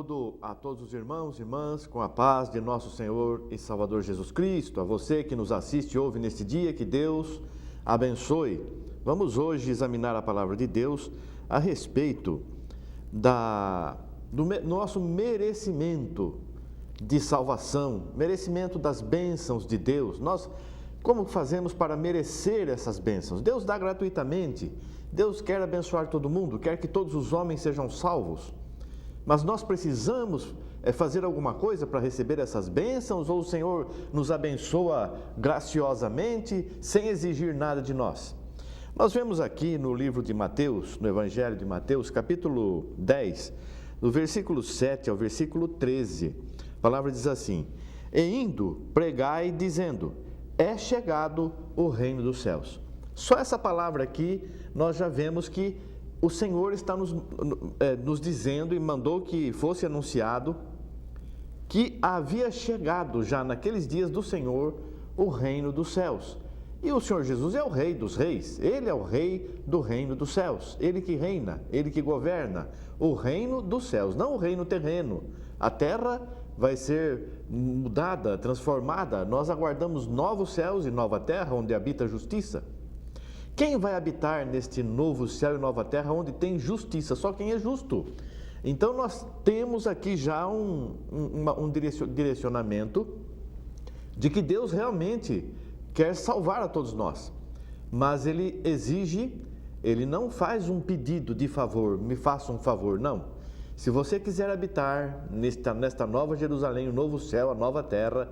Saúdo a todos os irmãos e irmãs com a paz de nosso Senhor e Salvador Jesus Cristo. A você que nos assiste e ouve neste dia, que Deus abençoe. Vamos hoje examinar a palavra de Deus a respeito do nosso merecimento de salvação, merecimento das bênçãos de Deus. Como fazemos para merecer essas bênçãos? Deus dá gratuitamente. Deus quer abençoar todo mundo, quer que todos os homens sejam salvos. Mas nós precisamos fazer alguma coisa para receber essas bênçãos, ou o Senhor nos abençoa graciosamente, sem exigir nada de nós? Nós vemos aqui no livro de Mateus, no Evangelho de Mateus, capítulo 10, do versículo 7 ao versículo 13, a palavra diz assim: E indo, pregai, dizendo, é chegado o reino dos céus. Só essa palavra aqui, nós já vemos que o Senhor está nos dizendo e mandou que fosse anunciado que havia chegado já naqueles dias do Senhor o reino dos céus. E o Senhor Jesus é o Rei dos reis, Ele é o Rei do reino dos céus, Ele que reina, Ele que governa o reino dos céus, não o reino terreno. A terra vai ser mudada, transformada, nós aguardamos novos céus e nova terra onde habita a justiça. Quem vai habitar neste novo céu e nova terra onde tem justiça? Só quem é justo. Então nós temos aqui já um direcionamento de que Deus realmente quer salvar a todos nós. Mas Ele exige, Ele não faz um pedido de favor, me faça um favor, não. Se você quiser habitar nesta nova Jerusalém, o novo céu, a nova terra,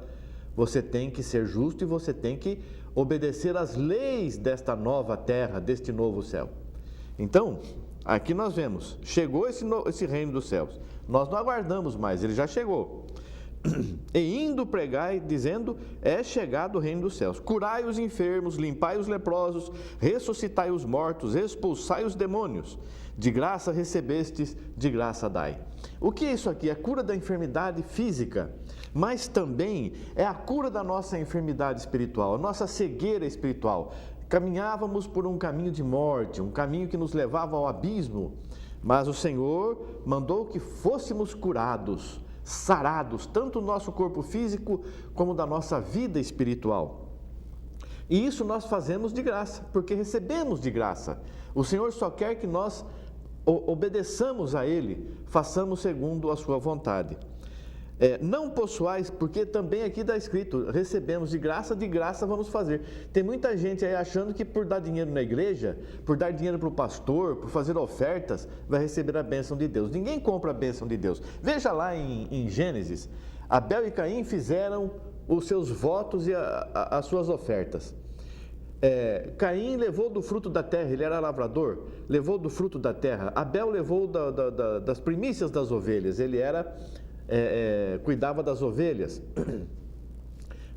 você tem que ser justo e você tem que obedecer às leis desta nova terra, deste novo céu. Então, aqui nós vemos, chegou esse reino dos céus. Nós não aguardamos mais, ele já chegou. E indo pregai, dizendo, é chegado o reino dos céus. Curai os enfermos, limpai os leprosos, ressuscitai os mortos, expulsai os demônios. De graça recebestes, de graça dai. O que é isso aqui? É a cura da enfermidade física, mas também é a cura da nossa enfermidade espiritual, a nossa cegueira espiritual. Caminhávamos por um caminho de morte, um caminho que nos levava ao abismo, mas o Senhor mandou que fôssemos curados, sarados, tanto do nosso corpo físico como da nossa vida espiritual. E isso nós fazemos de graça, porque recebemos de graça. O Senhor só quer que nós obedeçamos a Ele, façamos segundo a sua vontade. Não possuais, porque também aqui está escrito, recebemos de graça vamos fazer. Tem muita gente aí achando que por dar dinheiro na igreja, por dar dinheiro para o pastor, por fazer ofertas, vai receber a bênção de Deus. Ninguém compra a bênção de Deus. Veja lá em Gênesis, Abel e Caim fizeram os seus votos e as suas ofertas. Caim levou do fruto da terra, ele era lavrador, levou do fruto da terra. Abel levou das primícias das ovelhas, ele cuidava das ovelhas,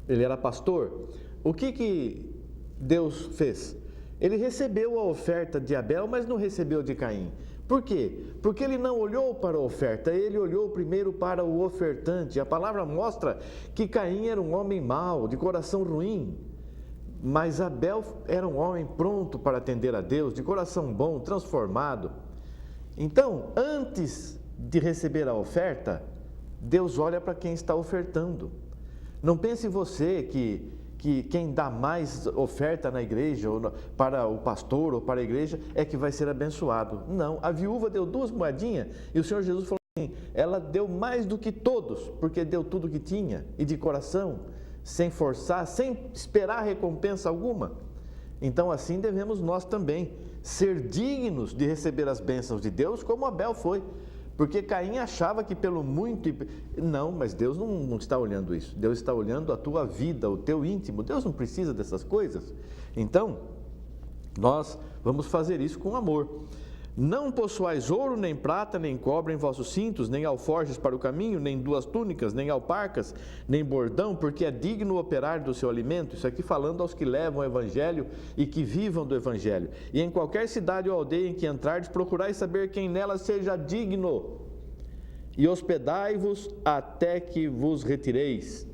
ele era pastor. O que Deus fez? Ele recebeu a oferta de Abel, mas não recebeu de Caim. Por quê? Porque ele não olhou para a oferta, ele olhou primeiro para o ofertante. A palavra mostra que Caim era um homem mau, de coração ruim, mas Abel era um homem pronto para atender a Deus, de coração bom, transformado. Então, antes de receber a oferta, Deus olha para quem está ofertando. Não pense você que quem dá mais oferta na igreja, ou para o pastor ou para a igreja, é que vai ser abençoado. Não, a viúva deu 2 moedinhas e o Senhor Jesus falou assim, ela deu mais do que todos, porque deu tudo que tinha e de coração, sem forçar, sem esperar recompensa alguma. Então assim devemos nós também ser dignos de receber as bênçãos de Deus, como Abel foi. Porque Caim achava que pelo muito... Não, mas Deus não está olhando isso. Deus está olhando a tua vida, o teu íntimo. Deus não precisa dessas coisas. Então, nós vamos fazer isso com amor. Não possuais ouro, nem prata, nem cobre em vossos cintos, nem alforjes para o caminho, nem 2 túnicas, nem alparcas, nem bordão, porque é digno operar do seu alimento. Isso aqui falando aos que levam o Evangelho e que vivam do Evangelho. E em qualquer cidade ou aldeia em que entrardes, procurai saber quem nela seja digno, e hospedai-vos até que vos retireis.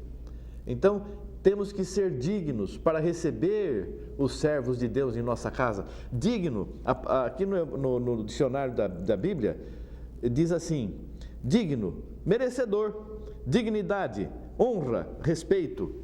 Então, temos que ser dignos para receber os servos de Deus em nossa casa. Digno, aqui no dicionário da Bíblia, diz assim, digno, merecedor, dignidade, honra, respeito.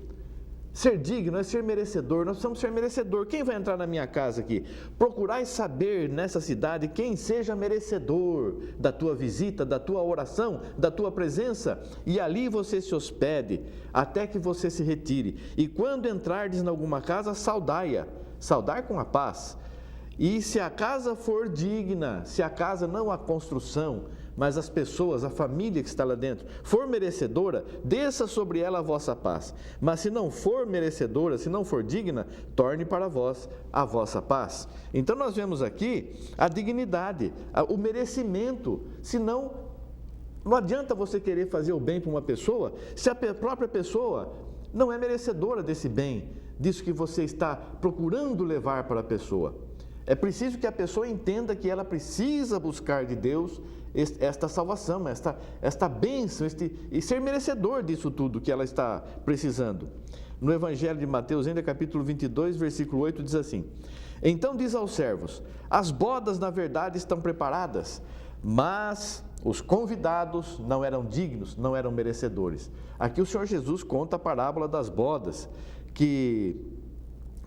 Ser digno é ser merecedor, nós precisamos ser merecedor. Quem vai entrar na minha casa aqui? Procurai saber nessa cidade quem seja merecedor da tua visita, da tua oração, da tua presença, e ali você se hospede, até que você se retire. E quando entrardes em alguma casa, saudai-a, saudar com a paz. E se a casa for digna, se a casa, não a construção, mas as pessoas, a família que está lá dentro, for merecedora, desça sobre ela a vossa paz. Mas se não for merecedora, se não for digna, torne para vós a vossa paz. Então nós vemos aqui a dignidade, o merecimento. Senão, não adianta você querer fazer o bem para uma pessoa, se a própria pessoa não é merecedora desse bem, disso que você está procurando levar para a pessoa. É preciso que a pessoa entenda que ela precisa buscar de Deus esta salvação, esta bênção, e ser merecedor disso tudo que ela está precisando. No Evangelho de Mateus, ainda capítulo 22, versículo 8, diz assim: Então diz aos servos, as bodas na verdade estão preparadas, mas os convidados não eram dignos, não eram merecedores. Aqui o Senhor Jesus conta a parábola das bodas, que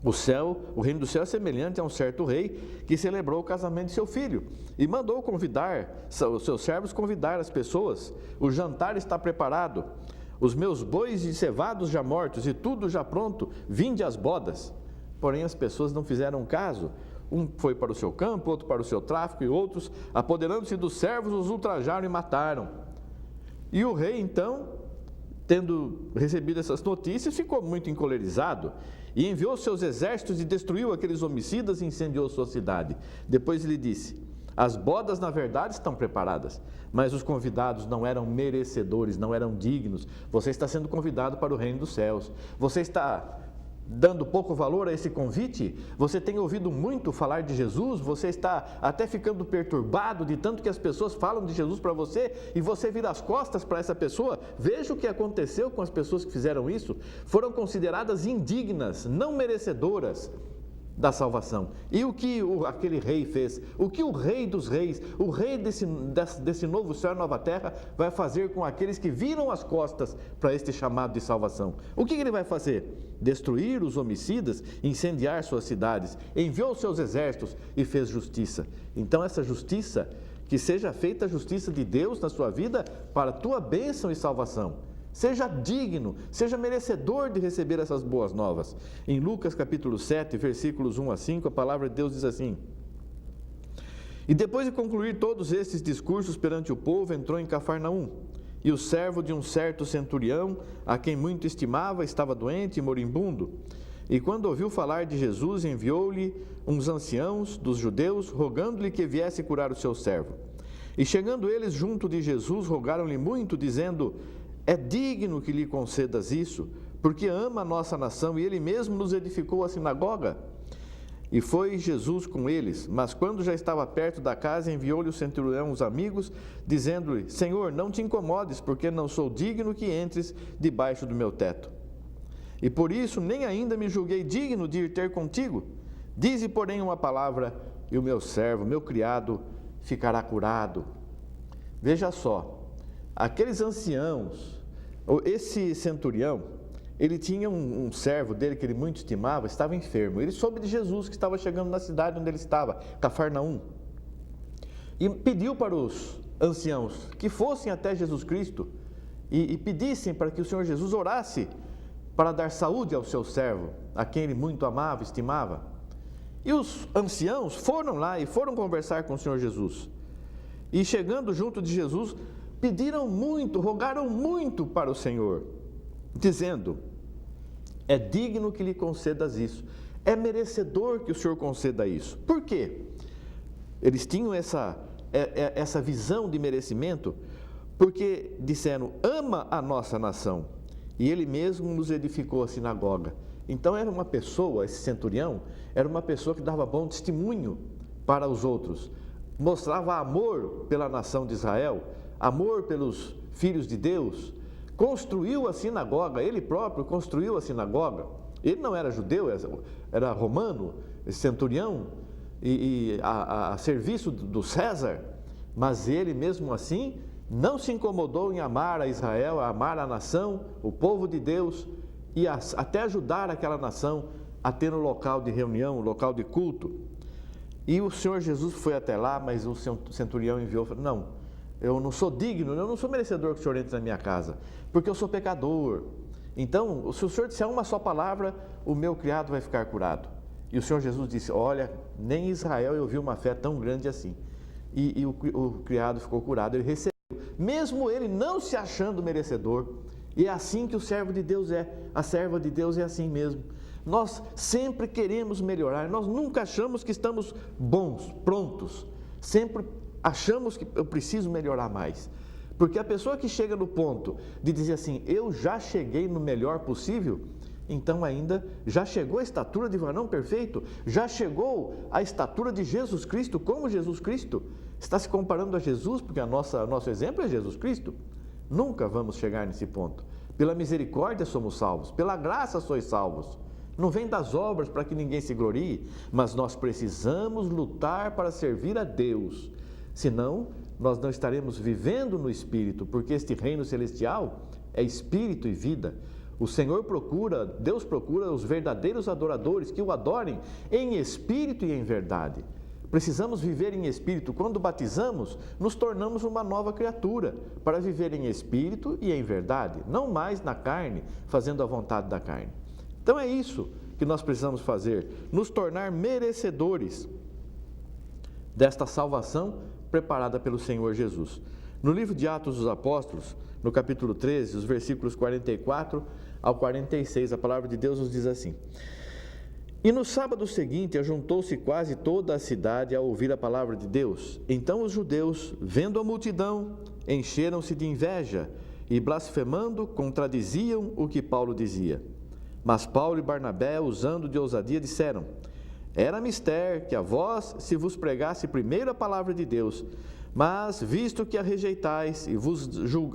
o reino do céu é semelhante a um certo rei que celebrou o casamento de seu filho e mandou convidar, os seus servos convidar as pessoas. O jantar está preparado, os meus bois encevados já mortos e tudo já pronto, vinde às bodas. Porém as pessoas não fizeram caso. Um foi para o seu campo, outro para o seu tráfico, e outros, apoderando-se dos servos, os ultrajaram e mataram. E o rei então, tendo recebido essas notícias, ficou muito encolerizado e enviou seus exércitos e destruiu aqueles homicidas e incendiou sua cidade. Depois ele disse: as bodas na verdade estão preparadas, mas os convidados não eram merecedores, não eram dignos. Você está sendo convidado para o reino dos céus. Você está dando pouco valor a esse convite? Você tem ouvido muito falar de Jesus? Você está até ficando perturbado de tanto que as pessoas falam de Jesus para você e você vira as costas para essa pessoa? Veja o que aconteceu com as pessoas que fizeram isso. Foram consideradas indignas, não merecedoras da salvação. E o que aquele rei fez? O que o rei dos reis, o rei desse novo céu e nova terra vai fazer com aqueles que viram as costas para este chamado de salvação? O que ele vai fazer? Destruir os homicidas, incendiar suas cidades, enviou seus exércitos e fez justiça. Então essa justiça, que seja feita a justiça de Deus na sua vida para a tua bênção e salvação. Seja digno, seja merecedor de receber essas boas novas. Em Lucas capítulo 7, versículos 1 a 5, a palavra de Deus diz assim: E depois de concluir todos estes discursos perante o povo, entrou em Cafarnaum. E o servo de um certo centurião, a quem muito estimava, estava doente e moribundo. E quando ouviu falar de Jesus, enviou-lhe uns anciãos dos judeus, rogando-lhe que viesse curar o seu servo. E chegando eles junto de Jesus, rogaram-lhe muito, dizendo: É digno que lhe concedas isso, porque ama a nossa nação e ele mesmo nos edificou a sinagoga. E foi Jesus com eles, mas quando já estava perto da casa, enviou-lhe o centurião os amigos, dizendo-lhe: Senhor, não te incomodes, porque não sou digno que entres debaixo do meu teto. E por isso nem ainda me julguei digno de ir ter contigo. Dize, porém, uma palavra, e o meu servo, meu criado, ficará curado. Veja só, aqueles anciãos, esse centurião, ele tinha um servo dele que ele muito estimava, estava enfermo. Ele soube de Jesus que estava chegando na cidade onde ele estava, Cafarnaum. E pediu para os anciãos que fossem até Jesus Cristo e pedissem para que o Senhor Jesus orasse para dar saúde ao seu servo, a quem ele muito amava, estimava. E os anciãos foram lá e foram conversar com o Senhor Jesus. E chegando junto de Jesus, pediram muito, rogaram muito para o Senhor, dizendo: é digno que lhe concedas isso, é merecedor que o Senhor conceda isso. Por quê? Eles tinham essa visão de merecimento, porque disseram: ama a nossa nação, e ele mesmo nos edificou a sinagoga. Então era uma pessoa, esse centurião, era uma pessoa que dava bom testemunho para os outros, mostrava amor pela nação de Israel, amor pelos filhos de Deus, construiu a sinagoga, ele próprio construiu a sinagoga. Ele não era judeu, era romano, centurião, a serviço do César, mas ele mesmo assim não se incomodou em amar a Israel, amar a nação, o povo de Deus, e até ajudar aquela nação a ter um local de reunião, um local de culto. E o Senhor Jesus foi até lá, mas o centurião enviou, falou, não, eu não sou digno, eu não sou merecedor que o Senhor entre na minha casa, porque eu sou pecador. Então, se o Senhor disser uma só palavra, o meu criado vai ficar curado. E o Senhor Jesus disse, olha, nem em Israel eu vi uma fé tão grande assim. E o criado ficou curado, ele recebeu, mesmo ele não se achando merecedor. E é assim que o servo de Deus é, a serva de Deus é assim mesmo. Nós sempre queremos melhorar, nós nunca achamos que estamos bons, prontos. Sempre achamos que eu preciso melhorar mais. Porque a pessoa que chega no ponto de dizer assim, eu já cheguei no melhor possível, então ainda já chegou a estatura de varão perfeito, já chegou a estatura de Jesus Cristo, como Jesus Cristo. Está se comparando a Jesus, porque nosso exemplo é Jesus Cristo. Nunca vamos chegar nesse ponto. Pela misericórdia somos salvos, pela graça sois salvos. Não vem das obras para que ninguém se glorie, mas nós precisamos lutar para servir a Deus. Senão, nós não estaremos vivendo no Espírito, porque este reino celestial é Espírito e vida. O Senhor procura, Deus procura os verdadeiros adoradores que o adorem em Espírito e em verdade. Precisamos viver em Espírito. Quando batizamos, nos tornamos uma nova criatura, para viver em Espírito e em verdade, não mais na carne, fazendo a vontade da carne. Então é isso que nós precisamos fazer, nos tornar merecedores desta salvação preparada pelo Senhor Jesus. No livro de Atos dos Apóstolos, no capítulo 13, os versículos 44 ao 46, a palavra de Deus nos diz assim: E no sábado seguinte ajuntou-se quase toda a cidade a ouvir a palavra de Deus. Então os judeus, vendo a multidão, encheram-se de inveja e, blasfemando, contradiziam o que Paulo dizia. Mas Paulo e Barnabé, usando de ousadia, disseram: Era mister que a vós se vos pregasse primeiro a palavra de Deus, mas visto que a rejeitais e vos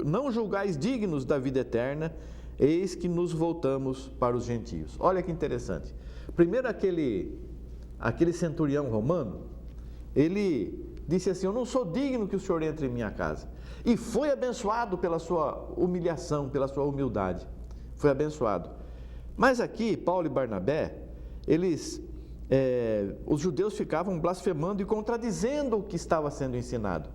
não julgais dignos da vida eterna, eis que nos voltamos para os gentios. Olha que interessante. Primeiro aquele centurião romano, ele disse assim, eu não sou digno que o Senhor entre em minha casa. E foi abençoado pela sua humilhação, pela sua humildade. Foi abençoado. Mas aqui, Paulo e Barnabé, os judeus ficavam blasfemando e contradizendo o que estava sendo ensinado.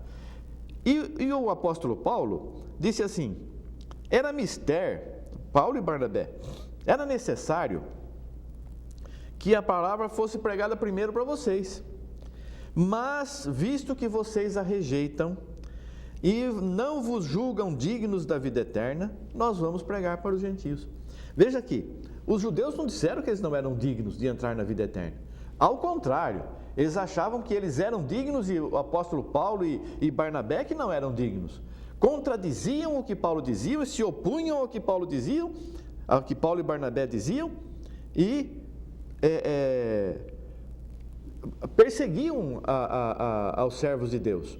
E o apóstolo Paulo disse assim, era mister, Paulo e Barnabé, era necessário que a palavra fosse pregada primeiro para vocês. Mas, visto que vocês a rejeitam e não vos julgam dignos da vida eterna, nós vamos pregar para os gentios. Veja aqui, os judeus não disseram que eles não eram dignos de entrar na vida eterna. Ao contrário, eles achavam que eles eram dignos e o apóstolo Paulo e Barnabé que não eram dignos. Contradiziam o que Paulo dizia e se opunham ao que Paulo dizia, ao que Paulo e Barnabé diziam e perseguiam aos servos de Deus.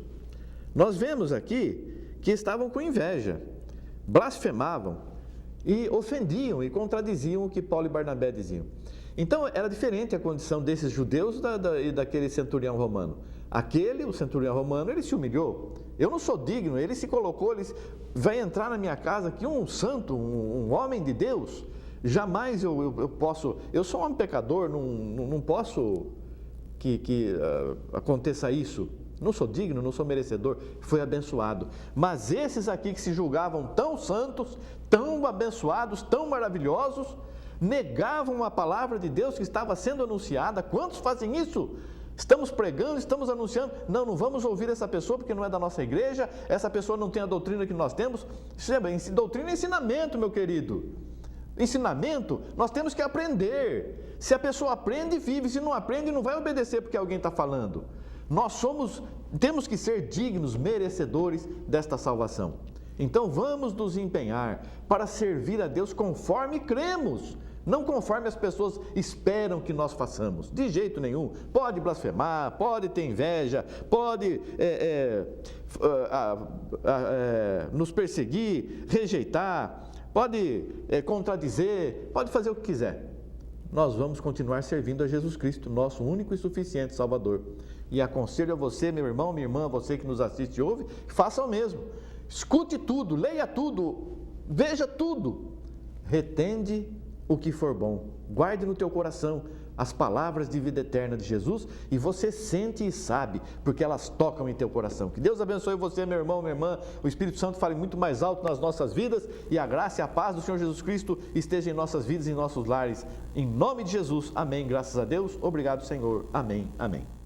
Nós vemos aqui que estavam com inveja, blasfemavam e ofendiam e contradiziam o que Paulo e Barnabé diziam. Então era diferente a condição desses judeus e daquele centurião romano. O centurião romano, ele se humilhou. Eu não sou digno, ele se colocou, ele vai entrar na minha casa que um santo, um homem de Deus. Jamais eu posso, eu sou um homem pecador, não posso que aconteça isso. Não sou digno, não sou merecedor, foi abençoado. Mas esses aqui que se julgavam tão santos, tão abençoados, tão maravilhosos, negavam a palavra de Deus que estava sendo anunciada. Quantos fazem isso? Estamos pregando, estamos anunciando, não vamos ouvir essa pessoa porque não é da nossa igreja, essa pessoa não tem a doutrina que nós temos. Doutrina é ensinamento, meu querido. Ensinamento, nós temos que aprender. Se a pessoa aprende, vive. Se não aprende, não vai obedecer porque alguém está falando. Temos que ser dignos, merecedores desta salvação. Então vamos nos empenhar para servir a Deus conforme cremos, não conforme as pessoas esperam que nós façamos. De jeito nenhum. Pode blasfemar, pode ter inveja, pode nos perseguir, rejeitar, pode contradizer, pode fazer o que quiser. Nós vamos continuar servindo a Jesus Cristo, nosso único e suficiente Salvador. E aconselho a você, meu irmão, minha irmã, você que nos assiste e ouve, faça o mesmo. Escute tudo, leia tudo, veja tudo. Retende o que for bom. Guarde no teu coração as palavras de vida eterna de Jesus e você sente e sabe, porque elas tocam em teu coração. Que Deus abençoe você, meu irmão, minha irmã. O Espírito Santo fale muito mais alto nas nossas vidas e a graça e a paz do Senhor Jesus Cristo esteja em nossas vidas e em nossos lares. Em nome de Jesus, amém. Graças a Deus. Obrigado, Senhor. Amém. Amém.